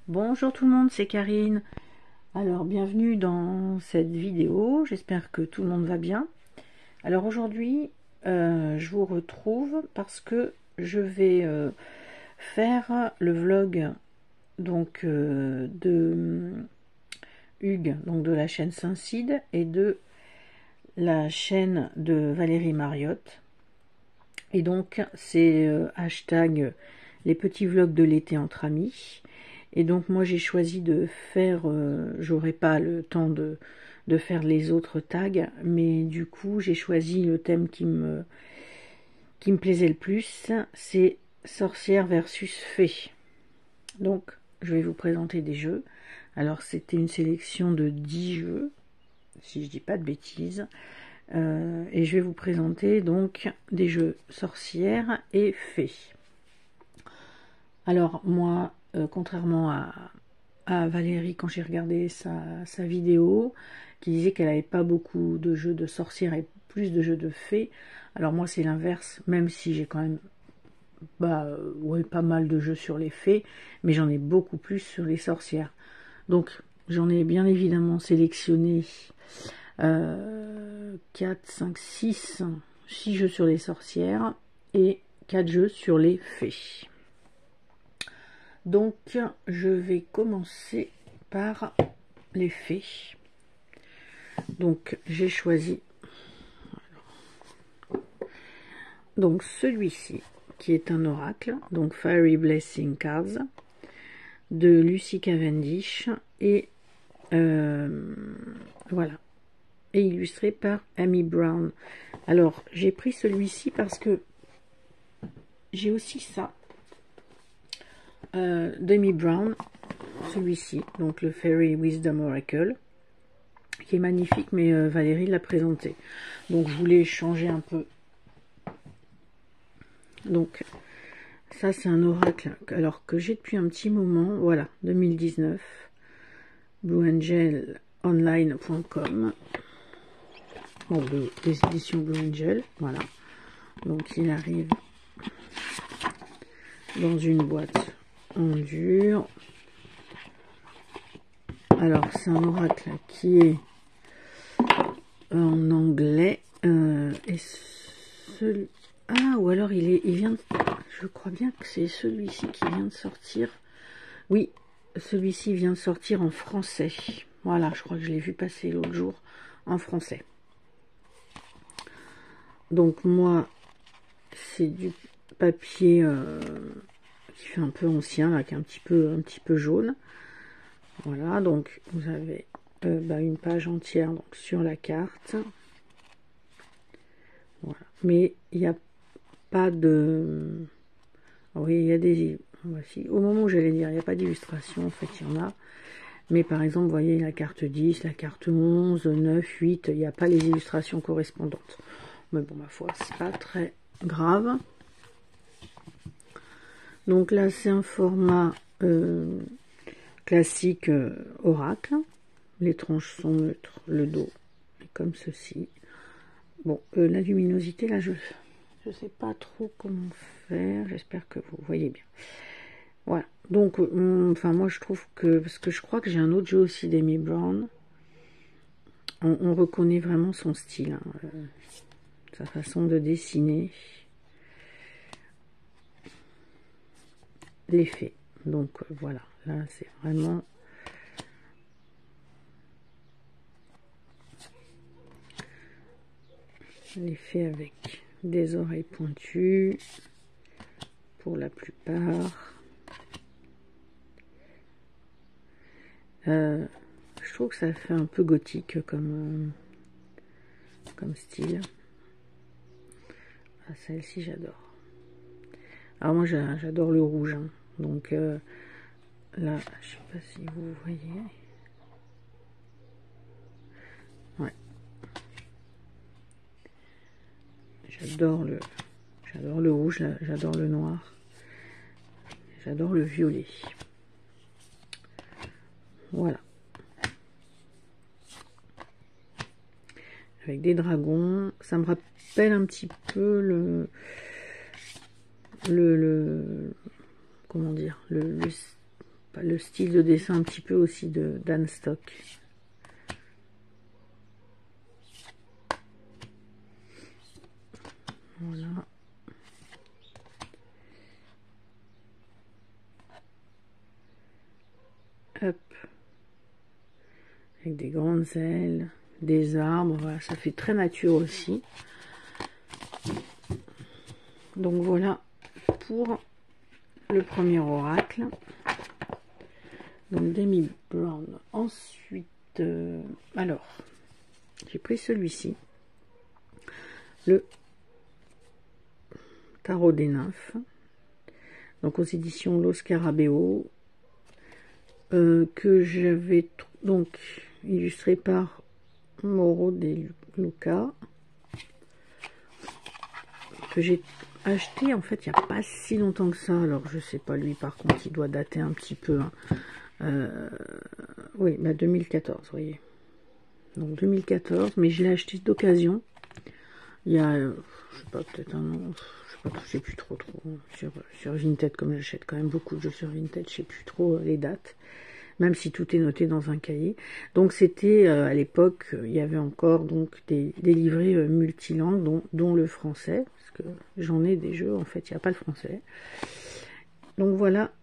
Bonjour tout le monde, c'est Karine. Alors bienvenue dans cette vidéo, j'espère que tout le monde va bien. Alors aujourd'hui je vous retrouve parce que je vais faire le vlog donc de Hugues, donc de la chaîne Saint-Cide et de la chaîne de Valérie Mariotte. Et donc c'est hashtag les petits vlogs de l'été entre amis. Et donc moi j'ai choisi de faire, j'aurai pas le temps de faire les autres tags, mais du coup j'ai choisi le thème qui me plaisait le plus, c'est sorcière versus fée. Donc je vais vous présenter des jeux. Alors c'était une sélection de 10 jeux, si je dis pas de bêtises. Et je vais vous présenter donc des jeux sorcières et fées. Alors moi, contrairement à Valérie, quand j'ai regardé sa vidéo, qui disait qu'elle n'avait pas beaucoup de jeux de sorcières et plus de jeux de fées, alors moi c'est l'inverse, même si j'ai quand même ouais, pas mal de jeux sur les fées, mais j'en ai beaucoup plus sur les sorcières. Donc j'en ai bien évidemment sélectionné 4, 5, 6 jeux sur les sorcières et 4 jeux sur les fées. Donc je vais commencer par les fées. Donc j'ai choisi donc celui-ci qui est un oracle, donc Fairy Blessing Cards de Lucy Cavendish et voilà, et illustré par Amy Brown. Alors j'ai pris celui-ci parce que j'ai aussi ça d'Amy Brown, celui-ci, donc le Fairy Wisdom Oracle, qui est magnifique, mais Valérie l'a présenté. Donc je voulais changer un peu. Donc ça c'est un oracle alors que j'ai depuis un petit moment, voilà, 2019, blueangelonline.com, bon, des éditions Blue Angel, voilà. Donc il arrive dans une boîte en dur. Alors c'est un oracle qui est en anglais et ah, ou alors il vient de... Je crois bien que c'est celui-ci qui vient de sortir. Oui, celui-ci vient de sortir en français. Voilà, je crois que je l'ai vu passer l'autre jour en français. Donc moi, c'est du papier qui fait un peu ancien, là, qui est un petit peu jaune. Voilà, donc vous avez une page entière donc, sur la carte. Voilà. Mais il n'y a pas de... Oui, il y a des... Voici. Au moment où j'allais dire, il n'y a pas d'illustration, en fait, il y en a. Mais par exemple, vous voyez la carte 10, la carte 11, 9, 8, il n'y a pas les illustrations correspondantes. Mais bon, ma foi, c'est pas très grave. Donc là, c'est un format classique oracle. Les tranches sont neutres, le dos est comme ceci. Bon, la luminosité, là, je sais pas trop comment faire. J'espère que vous voyez bien. Voilà. Donc, enfin, moi, je trouve que... Parce que je crois que j'ai un autre jeu aussi d'Amy Brown. On reconnaît vraiment son style. Hein, sa façon de dessiner. L'effet. Donc, voilà. Là, c'est vraiment... l'effet avec des oreilles pointues. Pour la plupart. Je trouve que ça fait un peu gothique comme style. Ah, celle-ci j'adore. Alors moi j'adore le rouge. Hein. Donc là, je sais pas si vous voyez. Ouais. J'adore le rouge, j'adore le noir. J'adore le violet. Voilà. Avec des dragons. Ça me rappelle un petit peu comment dire, le style de dessin un petit peu aussi de d'Anne Stock. Voilà. Hop. Avec des grandes ailes, des arbres, voilà, ça fait très nature aussi. Donc voilà pour le premier oracle. Donc Demi Brown. Ensuite, alors, j'ai pris celui-ci. Le Tarot des nymphes. Donc aux éditions Lo Scarabeo. Que j'avais donc illustré par Mauro De Luca. Que j'ai acheté en fait il n'y a pas si longtemps que ça. Alors je sais pas, lui par contre il doit dater un petit peu. Hein. Oui, bah 2014, vous voyez. Donc 2014, mais je l'ai acheté d'occasion. Il y a, je sais pas, peut-être un an, je sais plus trop sur Vinted, comme j'achète quand même beaucoup de jeux sur Vinted, je sais plus trop les dates, même si tout est noté dans un cahier. Donc c'était à l'époque, il y avait encore donc des livrets multilangues, dont le français, parce que j'en ai des jeux, en fait il n'y a pas le français. Donc voilà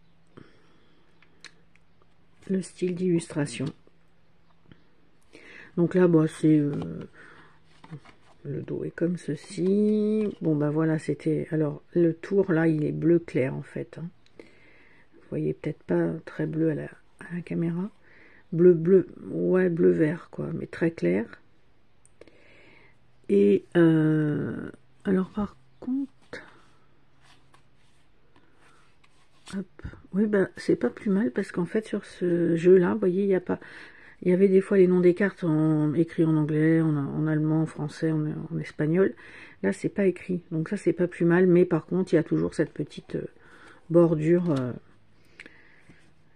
le style d'illustration. Donc là, bah, c'est le dos est comme ceci. Bon bah voilà, c'était, alors le tour là il est bleu clair en fait, hein. Vous voyez peut-être pas très bleu à la caméra, bleu, ouais, bleu vert quoi, mais très clair. Et alors par contre, hop, oui bah c'est pas plus mal, parce qu'en fait sur ce jeu là, vous voyez, il y avait des fois les noms des cartes écrits en anglais, en allemand, en français, en espagnol. Là, c'est pas écrit. Donc ça, c'est pas plus mal. Mais par contre, il y a toujours cette petite bordure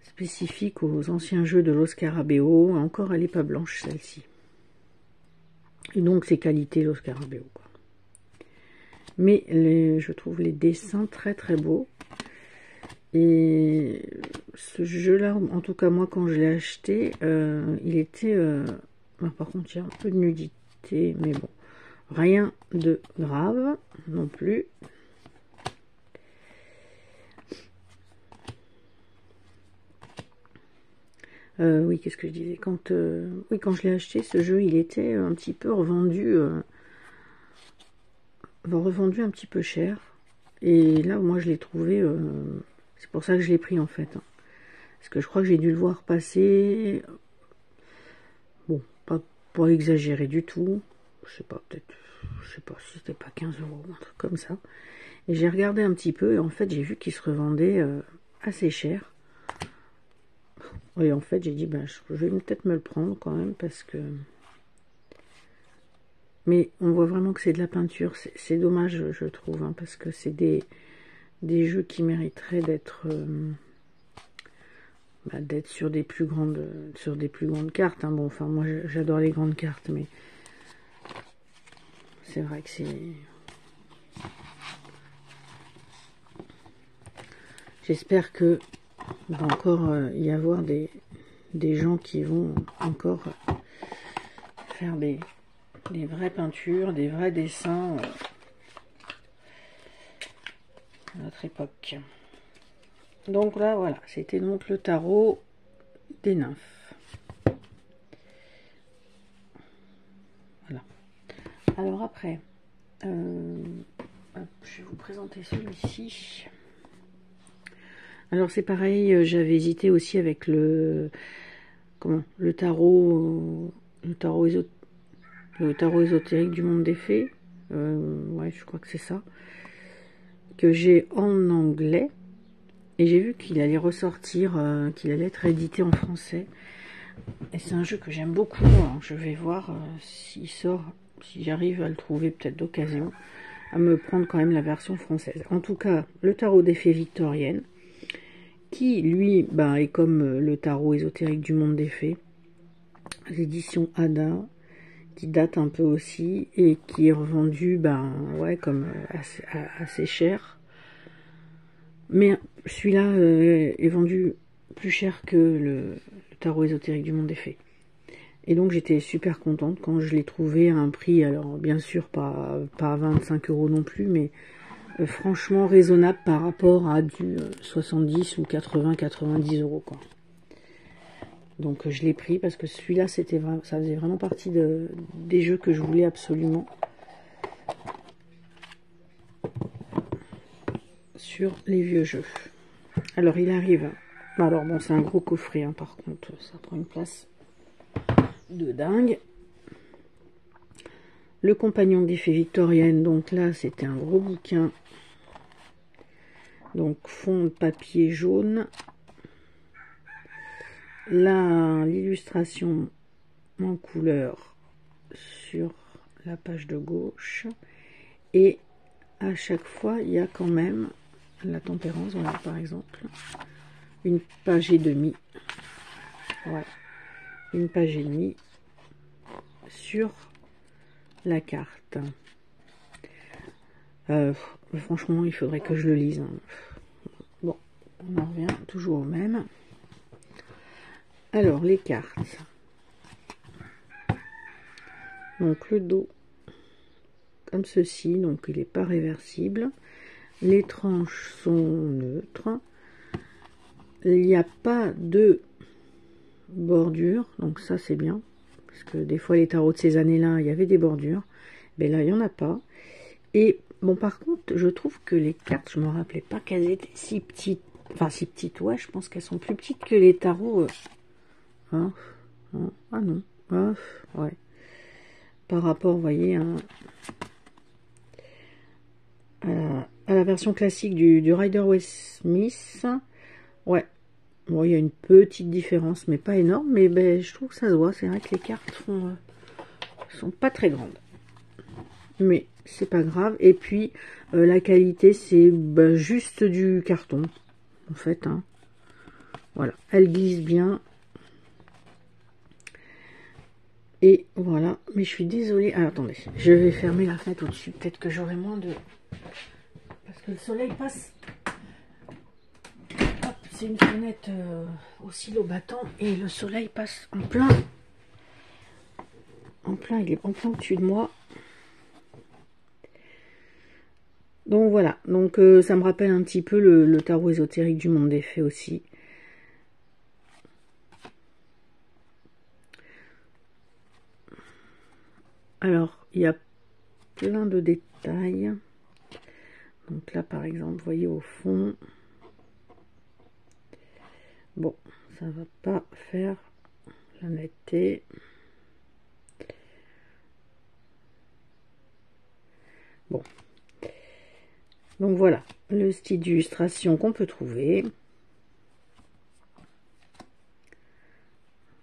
spécifique aux anciens jeux de Lo Scarabeo. Encore, elle n'est pas blanche, celle-ci. Et donc, c'est qualité Lo Scarabeo, quoi. Mais je trouve les dessins très très beaux. Et ce jeu-là, en tout cas moi quand je l'ai acheté, il était... par contre il y a un peu de nudité, mais bon, rien de grave non plus. Oui, qu'est-ce que je disais, oui, quand je l'ai acheté, ce jeu, il était un petit peu revendu un petit peu cher. Et là, moi, je l'ai trouvé... c'est pour ça que je l'ai pris en fait, hein. Parce que je crois que j'ai dû le voir passer. Bon, pas exagéré du tout. Je sais pas, peut-être, je sais pas si c'était pas 15 €, un truc comme ça. Et j'ai regardé un petit peu et en fait j'ai vu qu'il se revendait assez cher. Et en fait j'ai dit, ben, je vais peut-être me le prendre quand même, parce que... Mais on voit vraiment que c'est de la peinture. C'est dommage, je trouve, hein, parce que c'est des jeux qui mériteraient d'être... d'être sur des plus grandes cartes, hein. Bon, enfin moi j'adore les grandes cartes, mais c'est vrai que c'est... J'espère que va encore y avoir des gens qui vont encore faire des vraies peintures, des vrais dessins à notre époque. Donc là, voilà, c'était donc le tarot des nymphes. Voilà. Alors après, je vais vous présenter celui-ci. Alors c'est pareil, j'avais hésité aussi avec le tarot ésotérique du monde des fées. Ouais, je crois que c'est ça, que j'ai en anglais. Et j'ai vu qu'il allait ressortir, qu'il allait être édité en français. Et c'est un jeu que j'aime beaucoup. Alors je vais voir s'il sort, si j'arrive à le trouver peut-être d'occasion, à me prendre quand même la version française. En tout cas, le tarot des fées victoriennes, qui lui est comme le tarot ésotérique du monde des fées, l'édition Ada, qui date un peu aussi, et qui est revendu ouais, comme assez cher. Mais celui-là est vendu plus cher que le tarot ésotérique du monde des fées. Et donc j'étais super contente quand je l'ai trouvé à un prix, alors bien sûr pas 25 € non plus, mais franchement raisonnable par rapport à du 70 ou 90 € quoi. Donc je l'ai pris parce que celui-là ça faisait vraiment partie des jeux que je voulais absolument sur les vieux jeux. Alors il arrive, alors bon c'est un gros coffret hein, par contre ça prend une place de dingue. Le compagnon des fées victoriennes, donc là c'était un gros bouquin, donc fond de papier jaune, là l'illustration en couleur sur la page de gauche, et à chaque fois il y a quand même la tempérance, voilà par exemple, une page et demie, ouais, une page et demie sur la carte. Franchement il faudrait que je le lise hein. Bon, on en revient toujours au même. Alors les cartes, donc le dos comme ceci, donc il n'est pas réversible, les tranches sont neutres, il n'y a pas de bordure, donc ça c'est bien, parce que des fois les tarots de ces années-là, il y avait des bordures, mais là il n'y en a pas. Et bon, par contre, je trouve que les cartes, je me rappelais pas qu'elles étaient si petites, enfin si petites, ouais, je pense qu'elles sont plus petites que les tarots. Ah non, ouais, par rapport, vous voyez, à la version classique du Rider-Waite-Smith, ouais. Bon, il y a une petite différence, mais pas énorme. Mais ben, je trouve que ça se voit. C'est vrai que les cartes sont pas très grandes. Mais c'est pas grave. Et puis, la qualité, c'est juste du carton. En fait, hein. Voilà. Elle glisse bien. Et voilà. Mais je suis désolée. Alors, attendez. Je vais fermer la fenêtre au-dessus. Peut-être que j'aurai moins de... Parce que le soleil passe... C'est une fenêtre au silo battant et le soleil passe en plein, il est en plein au-dessus de moi. Donc voilà, donc ça me rappelle un petit peu le tarot ésotérique du monde des fées aussi. Alors, il y a plein de détails. Donc là, par exemple, vous voyez au fond... Bon, ça va pas faire la netteté. Bon. Donc voilà, le style d'illustration qu'on peut trouver.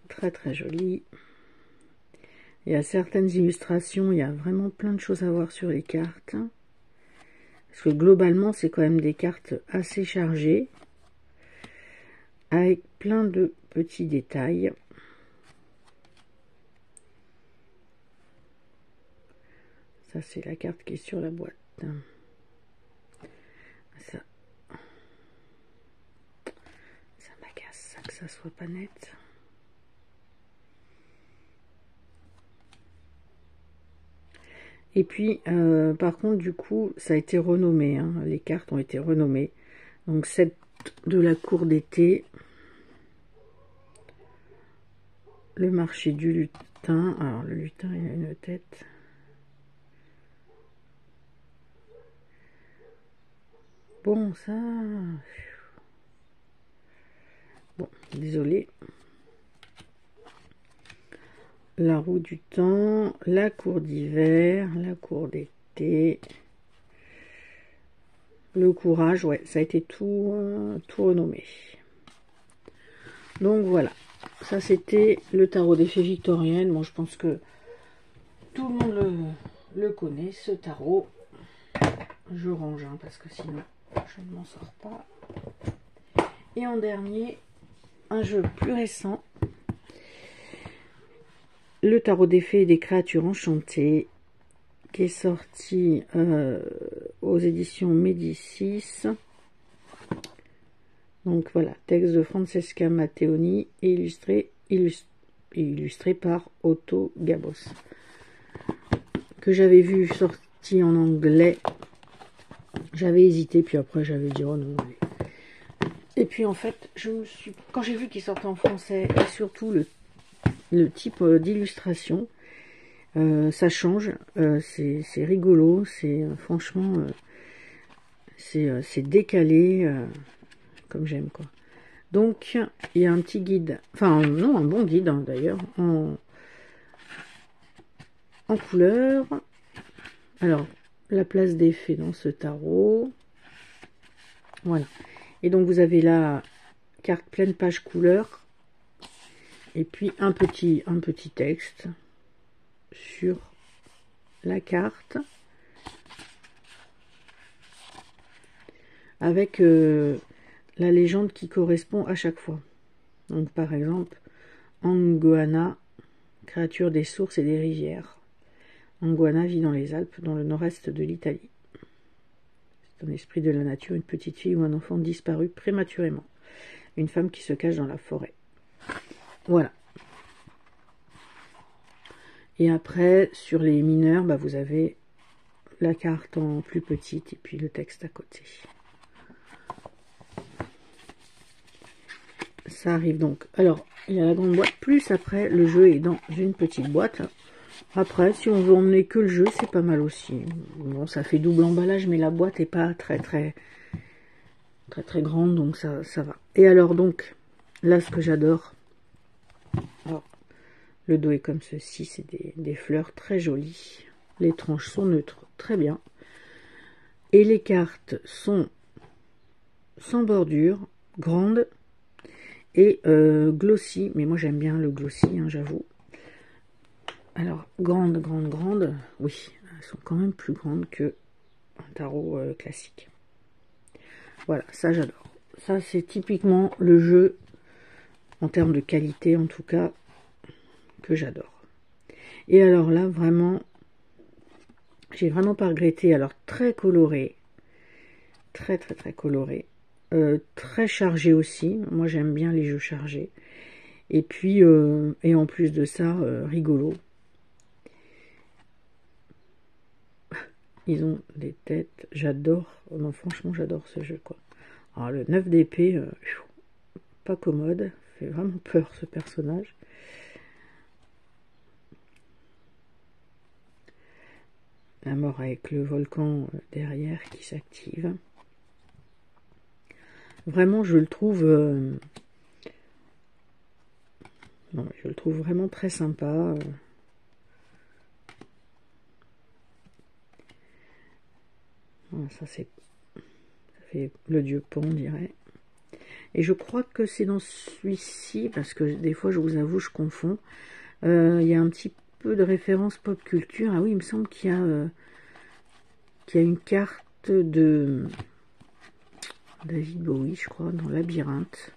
Très très joli. Il y a certaines illustrations, il y a vraiment plein de choses à voir sur les cartes. Parce que globalement, c'est quand même des cartes assez chargées. Avec plein de petits détails. Ça, c'est la carte qui est sur la boîte. Ça m'agace, ça, que ça soit pas net. Et puis, par contre, du coup, ça a été renommé. Hein. Les cartes ont été renommées. Donc, cette de la cour d'été. Le marché du lutin. Alors, le lutin, il a une tête. Bon, ça... Bon, désolé. La roue du temps, la cour d'hiver, la cour d'été, le courage, ouais, ça a été tout renommé. Donc voilà, ça c'était le tarot des fées victoriennes. Bon, je pense que tout le monde le connaît, ce tarot. Je range, hein, parce que sinon je ne m'en sors pas. Et en dernier, un jeu plus récent. Le tarot des fées et des créatures enchantées, qui est sorti aux éditions Médicis. Donc voilà, texte de Francesca Matteoni, illustré par Otto Gabos, que j'avais vu sorti en anglais. J'avais hésité, puis après j'avais dit oh non. Et puis en fait, quand j'ai vu qu'il sortait en français, et surtout le type d'illustration, ça change, c'est rigolo, c'est franchement, c'est décalé, comme j'aime quoi. Donc il y a un petit guide, enfin non, un bon guide hein, d'ailleurs, en couleur. Alors la place des fées dans ce tarot, voilà. Et donc vous avez la carte pleine page couleur, et puis un petit texte sur la carte, avec la légende qui correspond à chaque fois. Donc par exemple, Angoana, créature des sources et des rivières. Angoana vit dans les Alpes, dans le nord-est de l'Italie. C'est un esprit de la nature, une petite fille ou un enfant disparu prématurément. Une femme qui se cache dans la forêt. Voilà. Et après, sur les mineurs, bah, vous avez la carte en plus petite et puis le texte à côté. Ça arrive donc. Alors, il y a la grande boîte, plus après, le jeu est dans une petite boîte. Après, si on veut emmener que le jeu, c'est pas mal aussi. Bon, ça fait double emballage, mais la boîte est pas très grande, donc ça va. Et alors donc, là, ce que j'adore, alors, le dos est comme ceci, c'est des fleurs très jolies. Les tranches sont neutres, très bien. Et les cartes sont sans bordure, grandes et glossy. Mais moi, j'aime bien le glossy, hein, j'avoue. Alors, grande, oui, elles sont quand même plus grandes que un tarot classique. Voilà, ça j'adore. Ça, c'est typiquement le jeu, en termes de qualité en tout cas, que j'adore. Et alors là, vraiment, j'ai vraiment pas regretté. Alors, très coloré, très coloré, très chargé aussi. Moi, j'aime bien les jeux chargés. Et puis, et en plus de ça, rigolo. Ils ont des têtes, j'adore, non franchement j'adore ce jeu quoi. Alors le 9 d'épée, pas commode, fait vraiment peur ce personnage. La mort avec le volcan derrière qui s'active. Vraiment je le trouve, non, je le trouve vraiment très sympa. Voilà, ça fait le dieu Pan, on dirait. Et je crois que c'est dans celui-ci, parce que des fois, je vous avoue, je confonds. Il y a un petit peu de référence pop culture. Ah oui, il me semble qu'il y a une carte de David Bowie, je crois, dans Labyrinthe.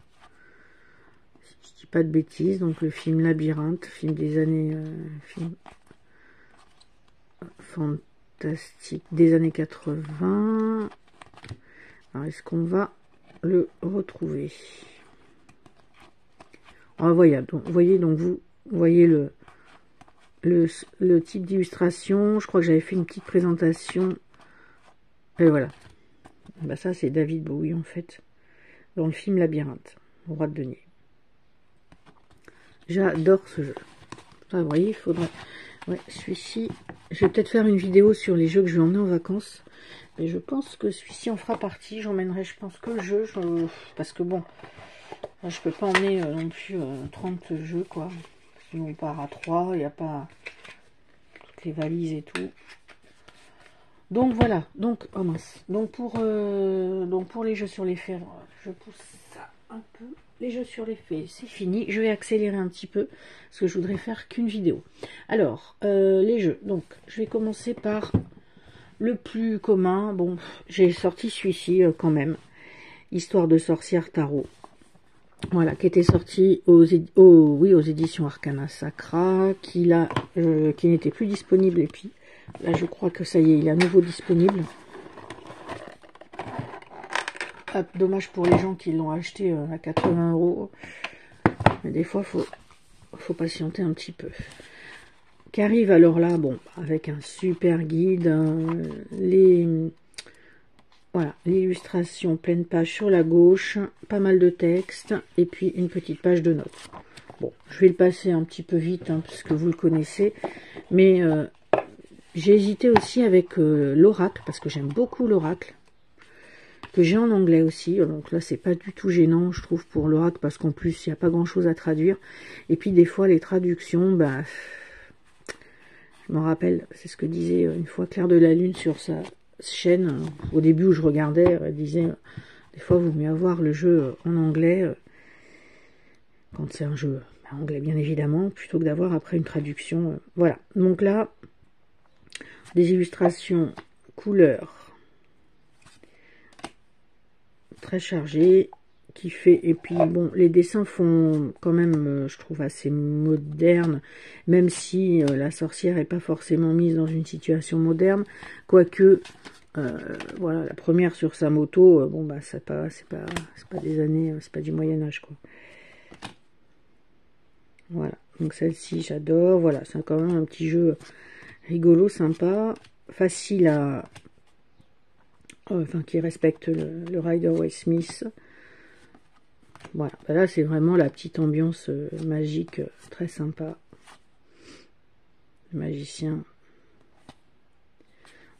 Si je dis pas de bêtises, donc le film Labyrinthe, film des années... film fantastique des années 80. Alors, est-ce qu'on va le retrouver? Alors, voyez, donc vous voyez le type d'illustration. Je crois que j'avais fait une petite présentation. Et voilà. Bah, ça, c'est David Bowie, en fait, dans le film Labyrinthe, Roi de denier. J'adore ce jeu. Ça, vous voyez, il faudrait... Ouais, celui-ci, je vais peut-être faire une vidéo sur les jeux que je vais emmener en vacances. Mais je pense que celui-ci en fera partie. J'emmènerai, je pense, que le jeu. Parce que bon, je peux pas emmener non plus 30 jeux, quoi. Sinon, on part à 3. Il n'y a pas toutes les valises et tout. Donc, voilà. Donc, oh mince. Donc, pour les jeux sur les fées, je pousse ça un peu. Les jeux sur les fées, c'est fini. Je vais accélérer un petit peu parce que je voudrais faire qu'une vidéo. Alors, les jeux. Donc, je vais commencer par le plus commun. Bon, j'ai sorti celui-ci quand même. Histoire de sorcière tarot. Voilà, qui était sorti aux éditions Arcana Sacra, qui n'était plus disponible. Et puis, là, je crois que ça y est, il est à nouveau disponible. Hop, dommage pour les gens qui l'ont acheté à 80 €. Mais des fois, faut patienter un petit peu. Qu'arrive alors là, bon, avec un super guide, voilà, l'illustration pleine page sur la gauche, pas mal de texte, et puis une petite page de notes. Bon, je vais le passer un petit peu vite, hein, puisque vous le connaissez, mais j'ai hésité aussi avec l'oracle, parce que j'aime beaucoup l'oracle, que j'ai en anglais aussi, donc là c'est pas du tout gênant, je trouve, pour l'oracle, parce qu'en plus il n'y a pas grand chose à traduire, et puis des fois les traductions, bah, je me rappelle, c'est ce que disait une fois Claire de la Lune sur sa chaîne, au début où je regardais, elle disait, des fois il vaut mieux avoir le jeu en anglais, quand c'est un jeu anglais bien évidemment, plutôt que d'avoir après une traduction, voilà, donc là, des illustrations couleurs, très chargées, qui fait, et puis bon, les dessins font quand même, je trouve, assez moderne, même si la sorcière n'est pas forcément mise dans une situation moderne, quoique, voilà, la première sur sa moto, bon bah c'est pas des années, c'est pas du Moyen-Âge, quoi. Voilà, donc celle-ci j'adore, voilà, c'est quand même un petit jeu rigolo, sympa, facile à, enfin qui respecte le Rider-Waite-Smith. Voilà, ben là c'est vraiment la petite ambiance magique, très sympa. Le magicien.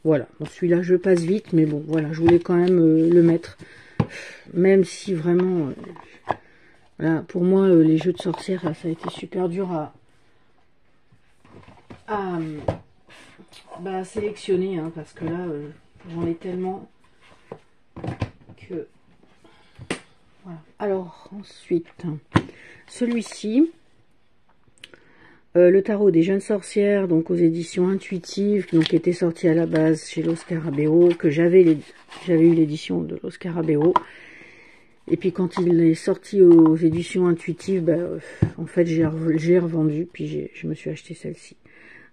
Voilà, bon, celui-là je passe vite, mais bon, voilà, je voulais quand même le mettre. Même si vraiment, voilà, pour moi, les jeux de sorcières, ça a été super dur à sélectionner, hein, parce que là, j'en ai tellement que... Voilà. Alors, ensuite, celui-ci, le tarot des jeunes sorcières, donc aux éditions intuitives, donc qui était sorti à la base chez Los Scarabeo, que j'avais eu l'édition de Los Scarabeo. Et puis quand il est sorti aux éditions intuitives, ben, en fait j'ai revendu, puis je me suis acheté celle-ci.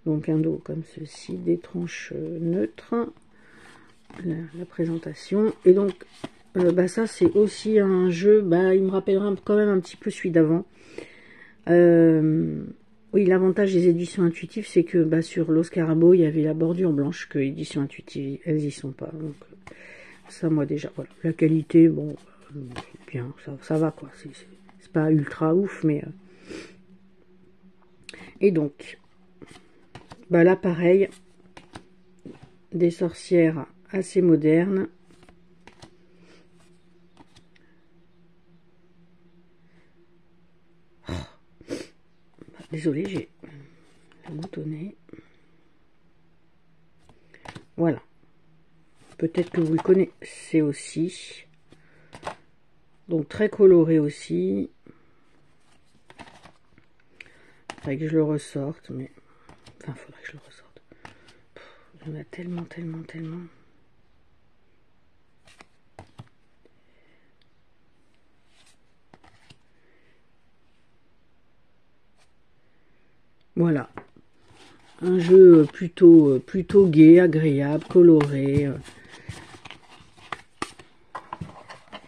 Donc un dos comme ceci, des tranches neutres, la présentation. Et donc bah ça c'est aussi un jeu, bah, il me rappellera quand même un petit peu celui d'avant. Oui, l'avantage des éditions intuitives, c'est que bah, sur Los Scarabeo, il y avait la bordure blanche, que éditions intuitives, elles y sont pas. Donc ça, moi déjà, voilà. La qualité, bon, bien, ça va quoi. C'est pas ultra ouf, mais... Et donc, bah là pareil, des sorcières assez modernes. Oh. Bah, désolé, j'ai boutonné. Voilà. Peut-être que vous le connaissez aussi. Donc très coloré aussi. Faudrait que je le ressorte, mais... Enfin, faudrait que je le ressorte. Il y en a tellement, tellement, tellement. Voilà. Un jeu plutôt gai, agréable, coloré.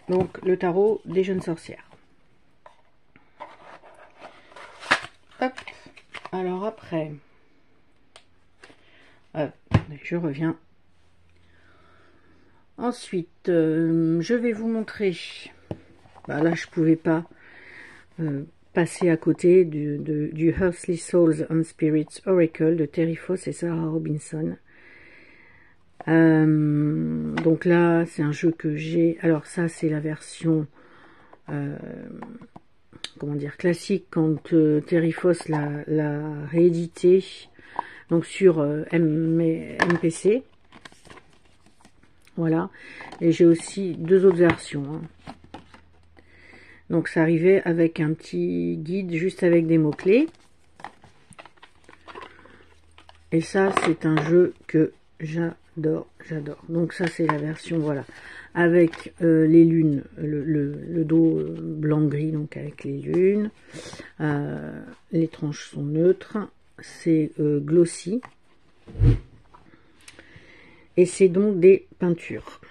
Donc, le tarot des jeunes sorcières. Hop. Alors après, je reviens. Ensuite, je vais vous montrer. Bah là, je pouvais pas passer à côté du Earthly Souls and Spirits Oracle de Terry Foss et Sarah Robinson. Donc là, c'est un jeu que j'ai. Alors ça, c'est la version, comment dire, classique quand Terry Foss l'a réédité, donc sur MPC. Voilà. Et j'ai aussi deux autres versions. Hein. Donc ça arrivait avec un petit guide juste avec des mots-clés. Et ça, c'est un jeu que j'adore. Donc ça, c'est la version, voilà, avec les lunes, le dos blanc-gris, donc avec les lunes. Les tranches sont neutres. C'est glossy. Et c'est donc des peintures.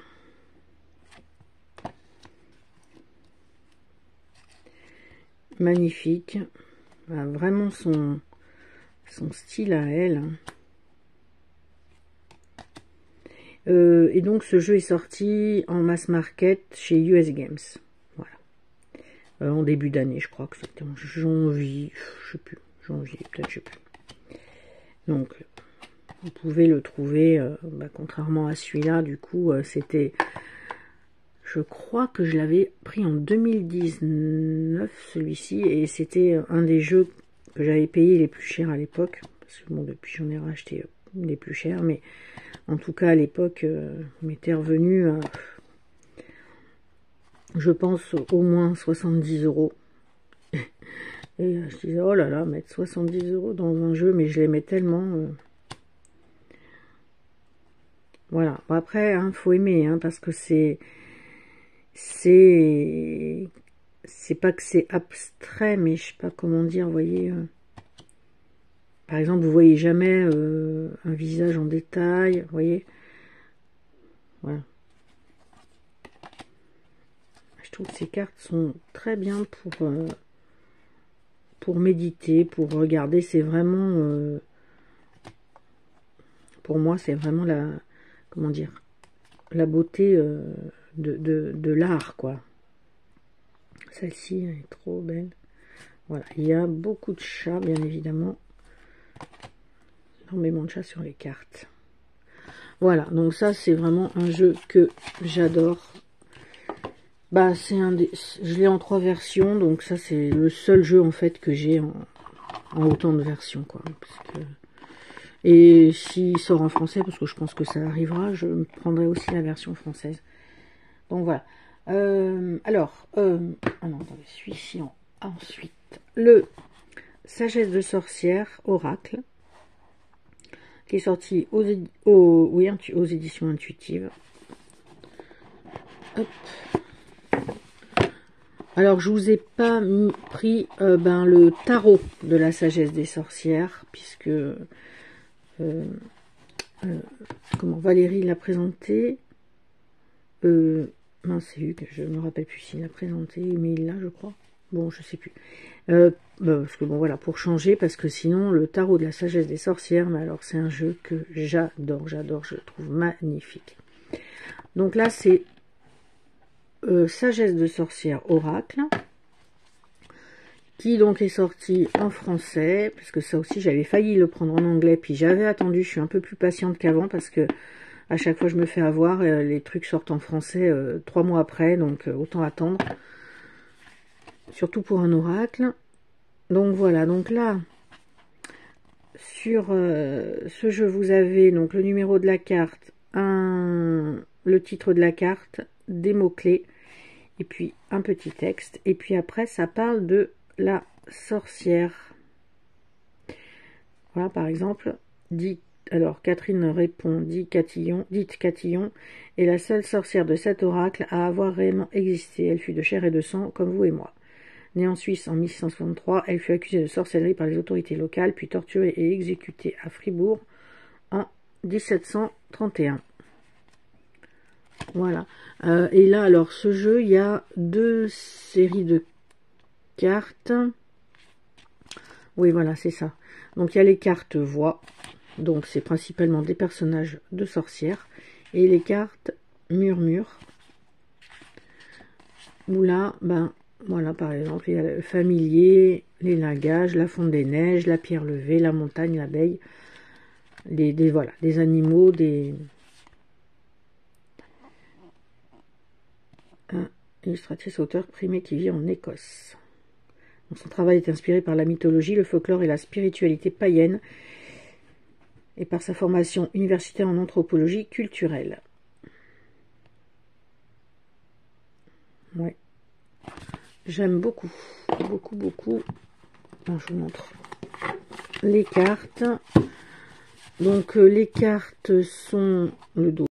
magnifique. Voilà, vraiment son style à elle. Et donc ce jeu est sorti en mass market chez US Games. Voilà. En début d'année, je crois que c'était en janvier, je sais plus. Janvier, peut-être, je sais plus. Donc, vous pouvez le trouver, contrairement à celui-là, du coup, c'était... Je crois que je l'avais pris en 2019, celui-ci, et c'était un des jeux que j'avais payé les plus chers à l'époque. Parce que bon, depuis j'en ai racheté des plus chers, mais en tout cas à l'époque, il m'était revenu, je pense, au moins 70 €. Et je disais, oh là là, mettre 70 € dans un jeu, mais je l'aimais tellement. Voilà. Bon, après, hein, faut aimer, hein, parce que c'est pas que c'est abstrait, mais je sais pas comment dire, vous voyez. Par exemple, vous voyez jamais un visage en détail, vous voyez. Voilà. Je trouve que ces cartes sont très bien pour méditer, pour regarder. C'est vraiment, pour moi, c'est vraiment la, comment dire, la beauté de l'art, quoi. Celle-ci, elle est trop belle. Voilà, il y a beaucoup de chats, bien évidemment. Énormément de chats sur les cartes. Voilà, donc ça, c'est vraiment un jeu que j'adore. Bah, c'est un des... Je l'ai en 3 versions, donc ça, c'est le seul jeu, en fait, que j'ai en autant de versions, quoi. Parce que... Et s'il sort en français, parce que je pense que ça arrivera, je prendrai aussi la version française. Donc voilà. Alors, ah non, attendez, celui-ci ensuite. Le Sagesse de sorcière, Oracle, qui est sorti aux éditions intuitives. Hop. Alors, je vous ai pas pris le tarot de la sagesse des sorcières, puisque comment Valérie l'a présenté. Mince, c'est Hugues, je me rappelle plus s'il l'a présenté, mais il l'a, je crois. Bon, je sais plus. Parce que bon, voilà, pour changer, parce que sinon, le tarot de la sagesse des sorcières, mais alors c'est un jeu que j'adore, je le trouve magnifique. Donc là, c'est Sagesse de sorcière Oracle, qui donc est sorti en français, parce que ça aussi, j'avais failli le prendre en anglais, puis j'avais attendu, je suis un peu plus patiente qu'avant, parce que à chaque fois je me fais avoir, les trucs sortent en français 3 mois après, donc autant attendre. Surtout pour un oracle. Donc voilà, donc là, sur ce jeu, vous avez donc le numéro de la carte, le titre de la carte, des mots-clés, et puis un petit texte. Et puis après, ça parle de la sorcière. Voilà, par exemple, alors Catherine répond, dites Catillon, est la seule sorcière de cet oracle à avoir réellement existé. Elle fut de chair et de sang, comme vous et moi. Née en Suisse en 1663, elle fut accusée de sorcellerie par les autorités locales, puis torturée et exécutée à Fribourg en 1731. Voilà. Et là, alors, ce jeu, il y a 2 séries de cartes. Oui, voilà, c'est ça. Donc, il y a les cartes voix. Donc, c'est principalement des personnages de sorcières. Et les cartes murmures. Où là, voilà, par exemple, il y a le familier, les lingages, la fonte des neiges, la pierre levée, la montagne, l'abeille, voilà, des animaux, un illustratrice auteur primé qui vit en Écosse. Donc, son travail est inspiré par la mythologie, le folklore et la spiritualité païenne, et par sa formation universitaire en anthropologie culturelle. Ouais. J'aime beaucoup, beaucoup, beaucoup. Alors, je vous montre les cartes. Donc, les cartes sont le dos.